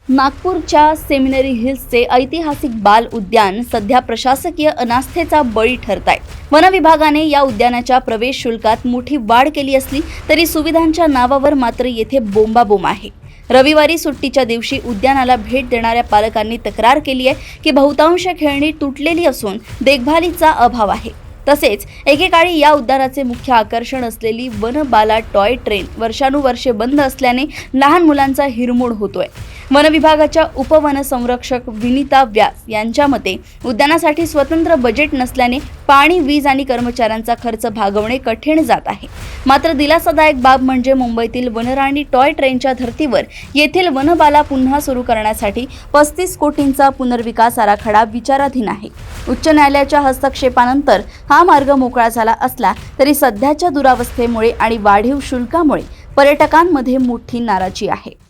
नागपूरच्या सेमिनरी हिल्सचे ऐतिहासिक बाल उद्यान सध्या प्रशासकीय अनास्थेचा बळी ठरत आहे। वन विभागाने या उद्यानाच्या प्रवेश शुल्कात मोठी वाढ केली असली तरी सुविधांच्या नावावर मात्र येथे बोंबाबोंब आहे। रविवारी सुट्टीच्या दिवशी उद्यानाला भेट देणाऱ्या पालकांनी तक्रार केली आहे की बहुतांश खेळणी तुटलेली असून देखभालीचा अभाव आहे। तसेच एकेकाळी या उद्यानाचे मुख्य आकर्षण असलेली वनबाला टॉय ट्रेन वर्षानुवर्षे बंद असल्याने लहान मुलांचा हिरमोड होतोय। वन विभागाच्या उपवन संरक्षक विनीता व्यास यांच्या मते उद्यानासाठी स्वतंत्र बजेट नसल्याने पाणी, वीज आणि कर्मचाऱ्यांचा खर्च भागवणे कठीण जात आहे। मात्र दिलासादायक बाब म्हणजे मुंबईतील वनराणी टॉय ट्रेनच्या धर्तीवर येथील वनबाला पुन्हा सुरू करण्यासाठी 35 कोटींचा पुनर्विकास आराखडा विचाराधीन आहे। उच्च न्यायालयाच्या हस्तक्षेपानंतर हा मार्ग मोकळा झाला असला तरी सध्याच्या दुरावस्थेमुळे आणि वाढीव शुल्कामुळे पर्यटकांमध्ये मोठी नाराजी आहे।